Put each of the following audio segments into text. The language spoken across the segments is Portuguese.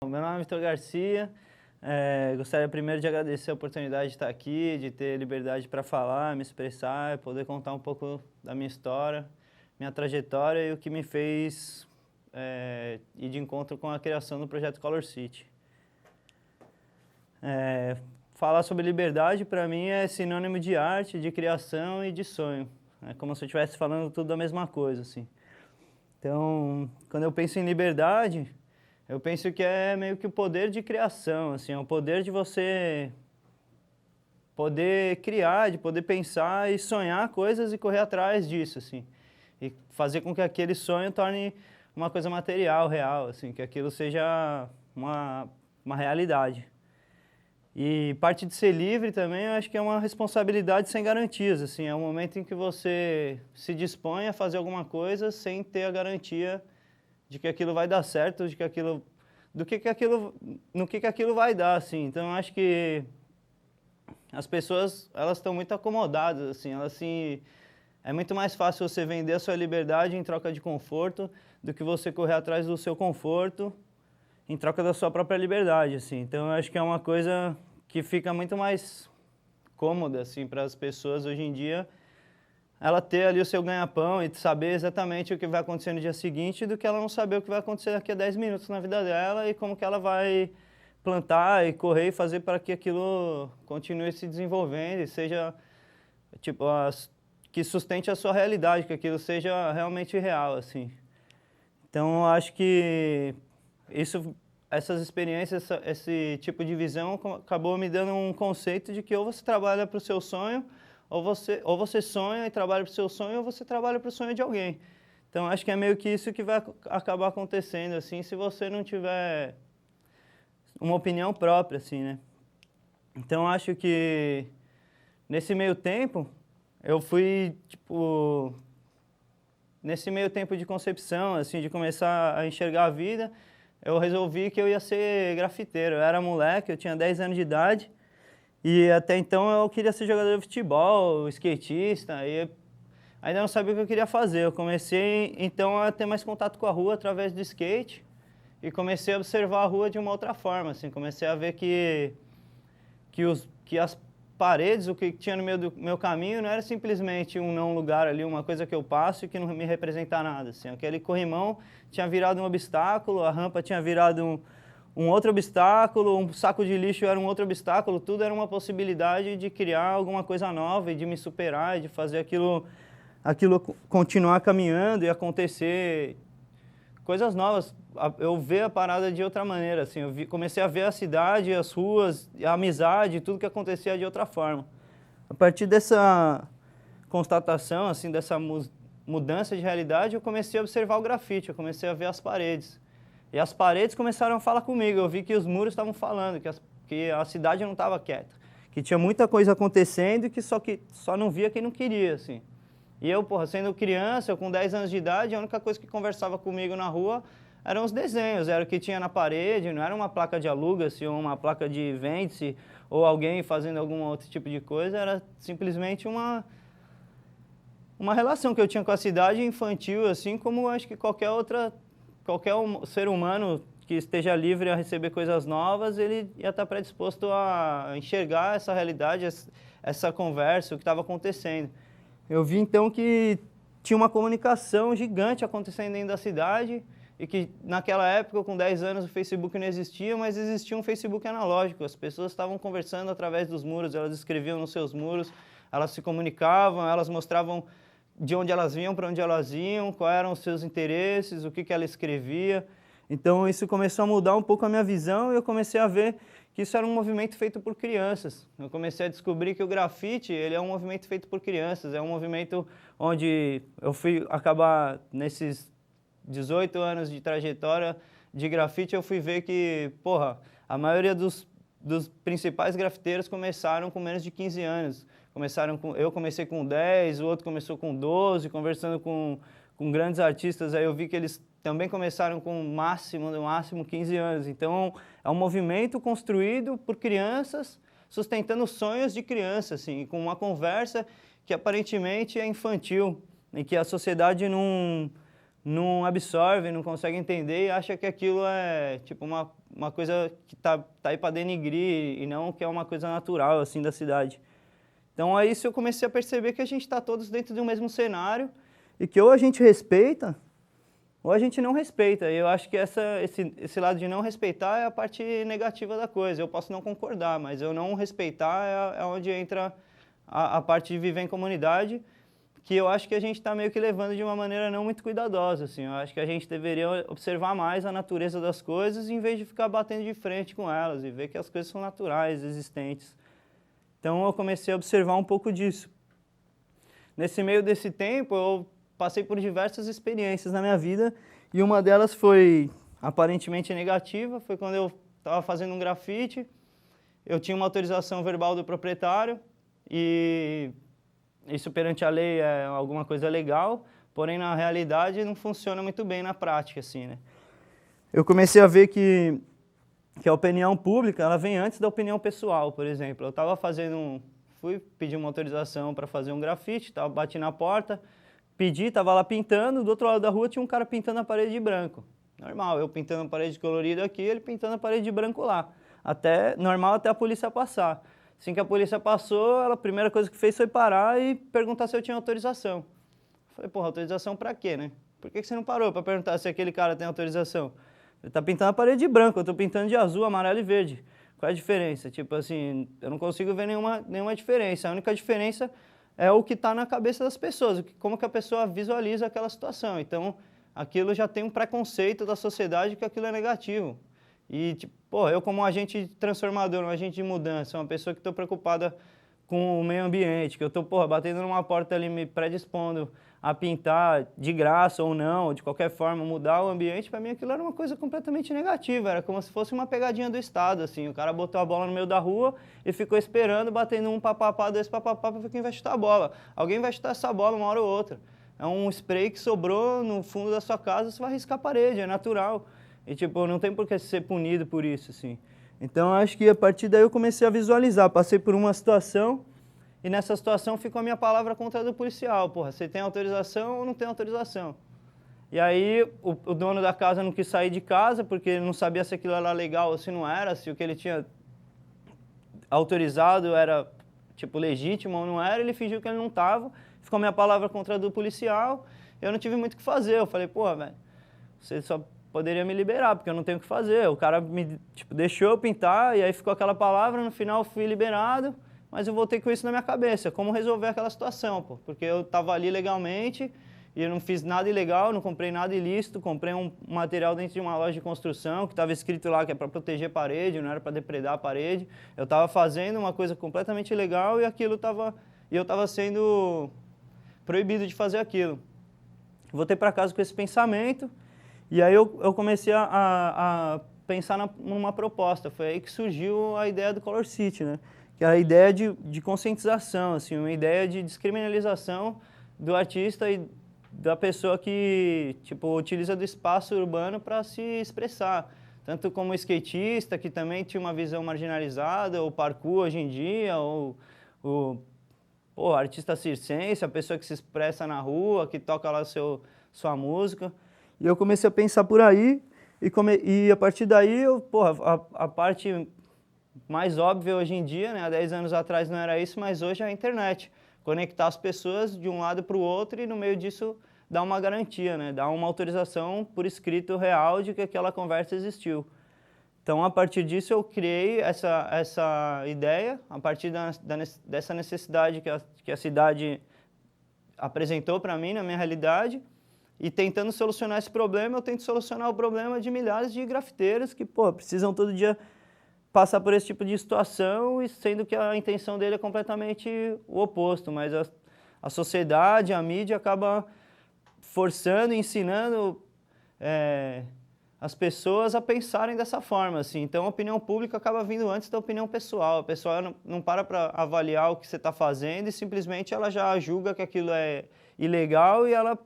Meu nome é Vitor Garcia, gostaria primeiro de agradecer a oportunidade de estar aqui, de ter liberdade para falar, me expressar, poder contar um pouco da minha história, minha trajetória e o que me fez ir de encontro com a criação do projeto Color City. Falar sobre liberdade para mim é sinônimo de arte, de criação e de sonho. É como se eu estivesse falando tudo da mesma coisa, assim. Então, quando eu penso em liberdade, eu penso que é meio que o poder de criação, assim, é o poder de você poder criar, de poder pensar e sonhar coisas e correr atrás disso, assim. E fazer com que aquele sonho torne uma coisa material, real, assim, que aquilo seja uma realidade. E parte de ser livre também, eu acho que é uma responsabilidade sem garantias, assim, é um momento em que você se dispõe a fazer alguma coisa sem ter a garantia de que aquilo vai dar certo, de que aquilo, no que aquilo vai dar, assim. Então, eu acho que as pessoas, elas estão muito acomodadas, assim, é muito mais fácil você vender a sua liberdade em troca de conforto do que você correr atrás do seu conforto em troca da sua própria liberdade, assim. Então, eu acho que é uma coisa que fica muito mais cômoda, assim, para as pessoas hoje em dia, ela ter ali o seu ganha-pão e saber exatamente o que vai acontecer no dia seguinte do que ela não saber o que vai acontecer daqui a 10 minutos na vida dela e como que ela vai plantar e correr e fazer para que aquilo continue se desenvolvendo e seja, tipo, que sustente a sua realidade, que aquilo seja realmente real, assim. Então, eu acho que essas experiências, esse tipo de visão acabou me dando um conceito de que ou você trabalha para o seu sonho, ou você sonha e trabalha para o seu sonho, ou você trabalha para o sonho de alguém. Então, acho que é meio que isso que vai acabar acontecendo, assim, se você não tiver uma opinião própria, assim, né? Então, acho que nesse meio tempo, eu fui, tipo, nesse meio tempo de concepção, assim, de começar a enxergar a vida, eu resolvi que eu ia ser grafiteiro. Eu era moleque, eu tinha 10 anos de idade, e até então eu queria ser jogador de futebol, skatista, e ainda não sabia o que eu queria fazer. Eu comecei, então, a ter mais contato com a rua através do skate, e comecei a observar a rua de uma outra forma, assim, comecei a ver que as paredes, o que tinha no meio do meu caminho não era simplesmente um não lugar ali, uma coisa que eu passo e que não me representa nada, assim. Aquele corrimão tinha virado um obstáculo, a rampa tinha virado um outro obstáculo, um saco de lixo era um outro obstáculo, tudo era uma possibilidade de criar alguma coisa nova e de me superar e de fazer aquilo continuar caminhando e acontecer coisas novas. Eu ver a parada de outra maneira, assim, comecei a ver a cidade, as ruas, a amizade, tudo que acontecia de outra forma. A partir dessa constatação, assim, dessa mudança de realidade, eu comecei a observar o grafite, eu comecei a ver as paredes. E as paredes começaram a falar comigo, eu vi que os muros estavam falando, que a cidade não estava quieta, que tinha muita coisa acontecendo e que só não via quem não queria, assim. E eu, porra, sendo criança, eu com 10 anos de idade, a única coisa que conversava comigo na rua eram os desenhos, era o que tinha na parede, não era uma placa de aluga-se ou uma placa de vende-se ou alguém fazendo algum outro tipo de coisa, era simplesmente uma relação que eu tinha com a cidade infantil, assim como acho que qualquer ser humano que esteja livre a receber coisas novas, ele ia estar predisposto a enxergar essa realidade, essa conversa, o que estava acontecendo. Eu vi então que tinha uma comunicação gigante acontecendo dentro da cidade e que naquela época, com 10 anos, o Facebook não existia, mas existia um Facebook analógico. As pessoas estavam conversando através dos muros, elas escreviam nos seus muros, elas se comunicavam, elas mostravam de onde elas vinham, para onde elas iam, quais eram os seus interesses, o que ela escrevia. Então isso começou a mudar um pouco a minha visão e eu comecei a ver que isso era um movimento feito por crianças. Eu comecei a descobrir que o grafite, ele é um movimento feito por crianças, é um movimento onde eu fui acabar, nesses 18 anos de trajetória de grafite, eu fui ver que, porra, a maioria dos principais grafiteiros começaram com menos de 15 anos. Eu comecei com 10, o outro começou com 12, conversando com grandes artistas, aí eu vi que eles também começaram com no máximo 15 anos. Então, é um movimento construído por crianças, sustentando sonhos de crianças, assim, com uma conversa que aparentemente é infantil, em que a sociedade não absorve, não consegue entender e acha que aquilo é tipo uma coisa que tá aí para denigrir e não que é uma coisa natural assim da cidade. Então aí isso eu comecei a perceber que a gente está todos dentro de um mesmo cenário e que ou a gente respeita ou a gente não respeita. E eu acho que esse lado de não respeitar é a parte negativa da coisa. Eu posso não concordar, mas eu não respeitar é onde entra a parte de viver em comunidade, que eu acho que a gente está meio que levando de uma maneira não muito cuidadosa, assim. Eu acho que a gente deveria observar mais a natureza das coisas em vez de ficar batendo de frente com elas e ver que as coisas são naturais, existentes. Então eu comecei a observar um pouco disso. Nesse meio desse tempo eu passei por diversas experiências na minha vida e uma delas foi aparentemente negativa, foi quando eu estava fazendo um grafite, eu tinha uma autorização verbal do proprietário e isso perante a lei é alguma coisa legal, porém na realidade não funciona muito bem na prática, assim, né? Eu comecei a ver que a opinião pública, ela vem antes da opinião pessoal, por exemplo. Eu estava fui pedir uma autorização para fazer um grafite, bati na porta, pedi, estava lá pintando, do outro lado da rua tinha um cara pintando a parede de branco. Normal, eu pintando a parede colorida aqui, ele pintando a parede de branco lá. Normal até a polícia passar. Assim que a polícia passou, a primeira coisa que fez foi parar e perguntar se eu tinha autorização. Falei, porra, autorização pra quê, né? Por que você não parou pra perguntar se aquele cara tem autorização? Ele tá pintando a parede de branco, eu tô pintando de azul, amarelo e verde. Qual é a diferença? Tipo assim, eu não consigo ver nenhuma diferença. A única diferença é o que está na cabeça das pessoas, como que a pessoa visualiza aquela situação. Então, aquilo já tem um preconceito da sociedade que aquilo é negativo. E, tipo, pô, eu como um agente transformador, um agente de mudança, uma pessoa que estou preocupada com o meio ambiente, que eu estou, porra, batendo numa porta ali, me predispondo a pintar de graça ou não, de qualquer forma, mudar o ambiente, para mim aquilo era uma coisa completamente negativa, era como se fosse uma pegadinha do Estado, assim, o cara botou a bola no meio da rua e ficou esperando, batendo um papapá, dois papapá, para ver quem vai chutar a bola. Alguém vai chutar essa bola uma hora ou outra. É um spray que sobrou no fundo da sua casa, você vai riscar a parede, é natural. E, tipo, não tem por que ser punido por isso, assim. Então, acho que a partir daí eu comecei a visualizar. Passei por uma situação e nessa situação ficou a minha palavra contra a do policial. Porra, você tem autorização ou não tem autorização? E aí, o dono da casa não quis sair de casa porque ele não sabia se aquilo era legal ou se não era, se o que ele tinha autorizado era, tipo, legítimo ou não era. Ele fingiu que ele não estava. Ficou a minha palavra contra a do policial. Eu não tive muito o que fazer. Eu falei, pô, velho, você só poderia me liberar, porque eu não tenho o que fazer. O cara me deixou eu pintar, e aí ficou aquela palavra, no final fui liberado, mas eu voltei com isso na minha cabeça, como resolver aquela situação, pô, porque eu estava ali legalmente, e eu não fiz nada ilegal, não comprei nada ilícito, comprei um material dentro de uma loja de construção, que estava escrito lá que é para proteger a parede, não era para depredar a parede. Eu estava fazendo uma coisa completamente ilegal, e eu estava sendo proibido de fazer aquilo. Voltei para casa com esse pensamento, e aí eu comecei a pensar numa proposta. Foi aí que surgiu a ideia do Color City, né? Que era a ideia de conscientização, assim, uma ideia de descriminalização do artista e da pessoa que, tipo, utiliza do espaço urbano para se expressar. Tanto como o skatista, que também tinha uma visão marginalizada, o parkour hoje em dia, ou o artista circense, a pessoa que se expressa na rua, que toca lá sua música. E eu comecei a pensar por aí, e a partir daí, a parte mais óbvia hoje em dia, né, há 10 anos atrás não era isso, mas hoje é a internet. Conectar as pessoas de um lado para o outro e no meio disso dar uma garantia, né, dar uma autorização por escrito real de que aquela conversa existiu. Então, a partir disso, eu criei essa ideia, a partir dessa necessidade que a cidade apresentou para mim, na minha realidade, e tentando solucionar esse problema, eu tento solucionar o problema de milhares de grafiteiros que, pô, precisam todo dia passar por esse tipo de situação, e sendo que a intenção dele é completamente o oposto, mas a sociedade, a mídia acaba forçando e ensinando as pessoas a pensarem dessa forma, assim. Então a opinião pública acaba vindo antes da opinião pessoal. A pessoa não para avaliar o que você está fazendo e simplesmente ela já julga que aquilo é ilegal e ela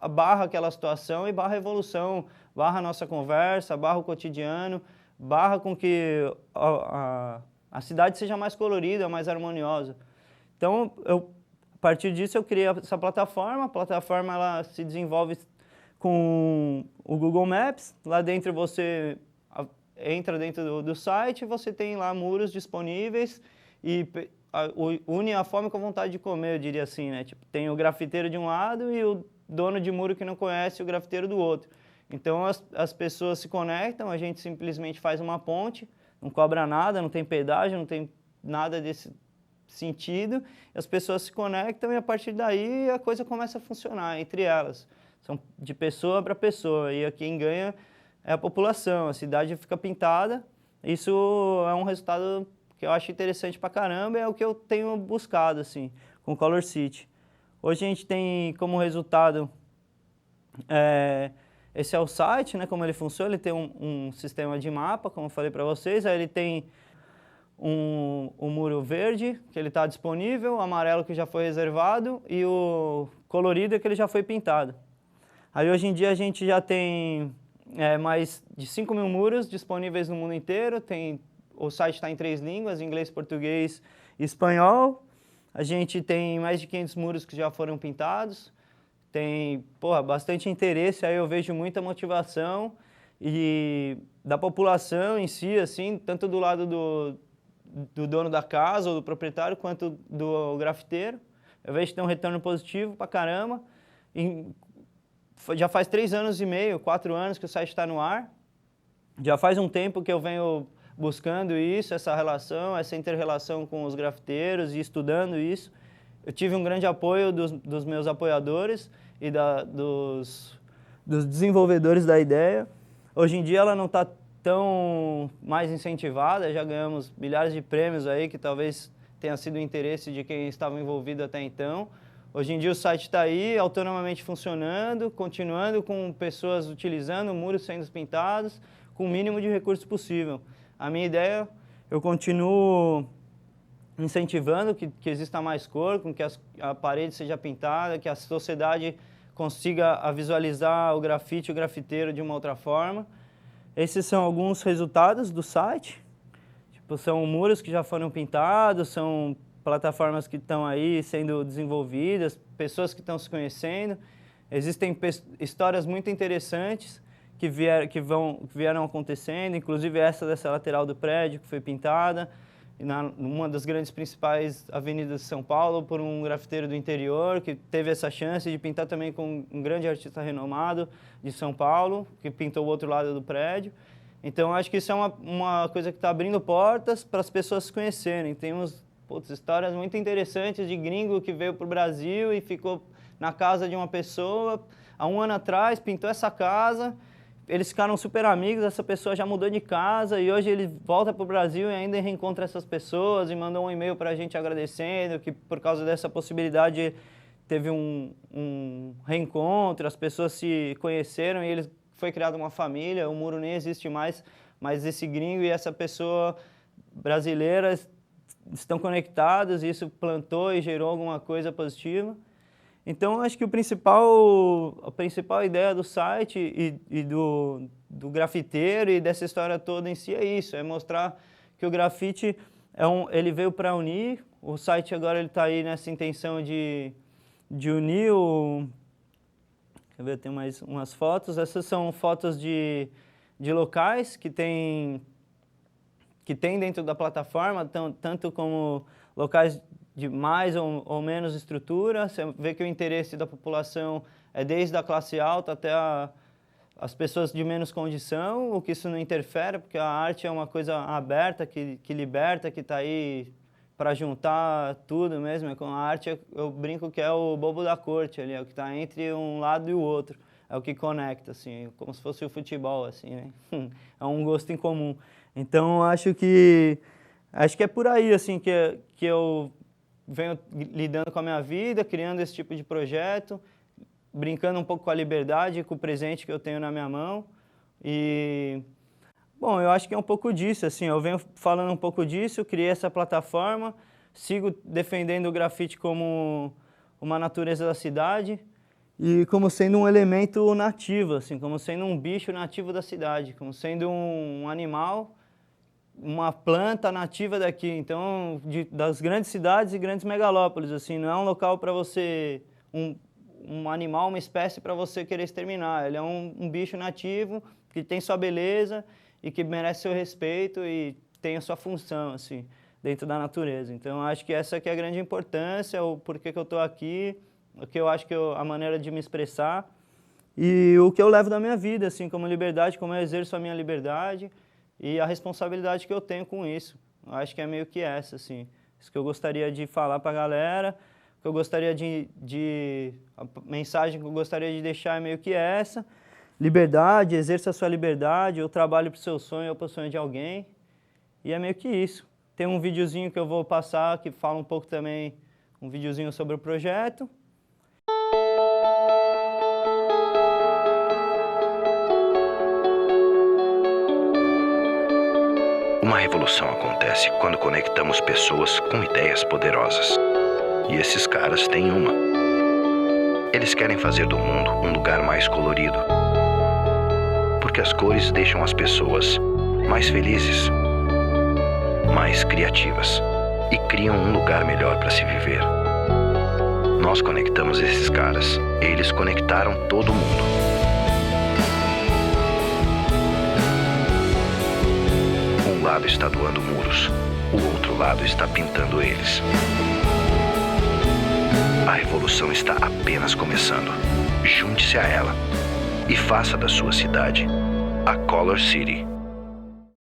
barra aquela situação e barra a evolução, barra a nossa conversa, barra o cotidiano, barra com que a cidade seja mais colorida, mais harmoniosa. Então, a partir disso eu criei essa plataforma. A plataforma ela se desenvolve com o Google Maps. Lá dentro você entra dentro do site, você tem lá muros disponíveis e une a fome com a vontade de comer, eu diria assim, né? Tipo, tem o grafiteiro de um lado e o dono de muro que não conhece o grafiteiro do outro. Então as pessoas se conectam, a gente simplesmente faz uma ponte, não cobra nada, não tem pedágio, não tem nada desse sentido, as pessoas se conectam e a partir daí a coisa começa a funcionar entre elas. São de pessoa para pessoa e quem ganha é a população, a cidade fica pintada. Isso é um resultado que eu acho interessante pra caramba, é o que eu tenho buscado assim, com Color City. Hoje a gente tem como resultado, esse é o site, né, como ele funciona, ele tem um sistema de mapa, como eu falei para vocês, aí ele tem um muro verde, que ele está disponível, o amarelo que já foi reservado e o colorido que ele já foi pintado. Aí hoje em dia a gente já tem mais de 5.000 muros disponíveis no mundo inteiro, o site está em 3 línguas, inglês, português e espanhol. A gente tem mais de 500 muros que já foram pintados, tem bastante interesse, aí eu vejo muita motivação e da população em si, assim, tanto do lado do dono da casa ou do proprietário, quanto do grafiteiro. Eu vejo que tem um retorno positivo pra caramba. Já faz 3 anos e meio, 4 anos que o site está no ar. Já faz um tempo que eu venho buscando isso, essa relação, essa inter-relação com os grafiteiros e estudando isso. Eu tive um grande apoio dos meus apoiadores e dos desenvolvedores da ideia. Hoje em dia ela não está tão mais incentivada, já ganhamos milhares de prêmios aí, que talvez tenha sido o interesse de quem estava envolvido até então. Hoje em dia o site está aí, autonomamente funcionando, continuando com pessoas utilizando, muros sendo pintados, com o mínimo de recursos possível. A minha ideia, eu continuo incentivando que exista mais cor, com que a parede seja pintada, que a sociedade consiga visualizar o grafite, o grafiteiro de uma outra forma. Esses são alguns resultados do site. Tipo, são muros que já foram pintados, são plataformas que estão aí sendo desenvolvidas, pessoas que estão se conhecendo. Existem histórias muito interessantes que vieram acontecendo, inclusive essa dessa lateral do prédio que foi pintada, numa das grandes principais avenidas de São Paulo, por um grafiteiro do interior, que teve essa chance de pintar também com um grande artista renomado de São Paulo, que pintou o outro lado do prédio. Então, acho que isso é uma coisa que está abrindo portas para as pessoas se conhecerem. Temos histórias muito interessantes de gringo que veio para o Brasil e ficou na casa de uma pessoa há 1 ano atrás, pintou essa casa. Eles ficaram super amigos, essa pessoa já mudou de casa e hoje ele volta para o Brasil e ainda reencontra essas pessoas e mandou um e-mail para a gente agradecendo que por causa dessa possibilidade teve um reencontro, as pessoas se conheceram e foi criada uma família, o muro nem existe mais, mas esse gringo e essa pessoa brasileira estão conectados e isso plantou e gerou alguma coisa positiva. Então, acho que a principal ideia do site e do grafiteiro e dessa história toda em si é isso, é mostrar que o grafite ele veio para unir. O site agora está aí nessa intenção de unir Quer ver, tem mais umas fotos. Essas são fotos de locais que tem dentro da plataforma, tanto como locais de mais ou menos estrutura. Você vê que o interesse da população é desde a classe alta até as pessoas de menos condição, o que isso não interfere, porque a arte é uma coisa aberta, que liberta, que está aí para juntar tudo mesmo. Com a arte, eu brinco que é o bobo da corte ali, é o que está entre um lado e o outro, é o que conecta, assim, como se fosse o futebol, assim, né? É um gosto em comum. Então, acho que é por aí, assim, que eu venho lidando com a minha vida, criando esse tipo de projeto, brincando um pouco com a liberdade, com o presente que eu tenho na minha mão. E, bom, eu acho que é um pouco disso, assim, eu venho falando um pouco disso, criei essa plataforma, sigo defendendo o grafite como uma natureza da cidade e como sendo um elemento nativo, assim, como sendo um bicho nativo da cidade, como sendo um animal, uma planta nativa daqui, então das grandes cidades e grandes megalópolis, assim, não é um local para você, um animal, uma espécie para você querer exterminar. Ele é um bicho nativo que tem sua beleza e que merece seu respeito e tem a sua função, assim, dentro da natureza. Então, acho que essa aqui é a grande importância, o porquê que eu estou aqui, o que eu acho que a maneira de me expressar e o que eu levo da minha vida, assim, como liberdade, como eu exerço a minha liberdade e a responsabilidade que eu tenho com isso. Eu acho que é meio que essa, assim, isso que eu gostaria de falar para a galera, que eu gostaria a mensagem que eu gostaria de deixar é meio que essa: liberdade, exerça a sua liberdade, eu trabalho para o seu sonho ou para o sonho de alguém, e é meio que isso. Tem um videozinho que eu vou passar que fala um pouco também, um videozinho sobre o projeto. Uma revolução acontece quando conectamos pessoas com ideias poderosas. E esses caras têm uma. Eles querem fazer do mundo um lugar mais colorido. Porque as cores deixam as pessoas mais felizes, mais criativas e criam um lugar melhor para se viver. Nós conectamos esses caras, eles conectaram todo mundo. Um lado está doando muros, o outro lado está pintando eles. A revolução está apenas começando. Junte-se a ela e faça da sua cidade a Color City.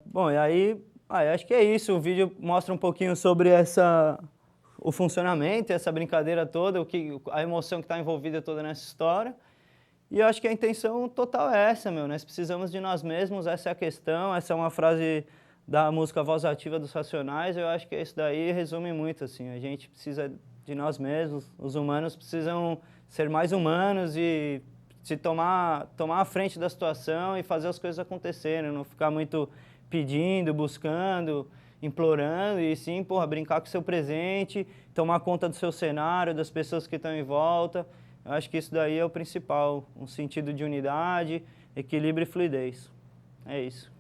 Bom, e aí, acho que é isso. O vídeo mostra um pouquinho sobre o funcionamento, essa brincadeira toda, a emoção que está envolvida toda nessa história. E eu acho que a intenção total é essa, meu. Nós precisamos de nós mesmos, essa é a questão. Essa é uma frase da música Voz Ativa dos Racionais. Eu acho que isso daí resume muito, assim. A gente precisa de nós mesmos, os humanos precisam ser mais humanos e se tomar a frente da situação e fazer as coisas acontecerem, não ficar muito pedindo, buscando, implorando, e sim, porra, brincar com o seu presente, tomar conta do seu cenário, das pessoas que estão em volta. Eu acho que isso daí é o principal, um sentido de unidade, equilíbrio e fluidez. É isso.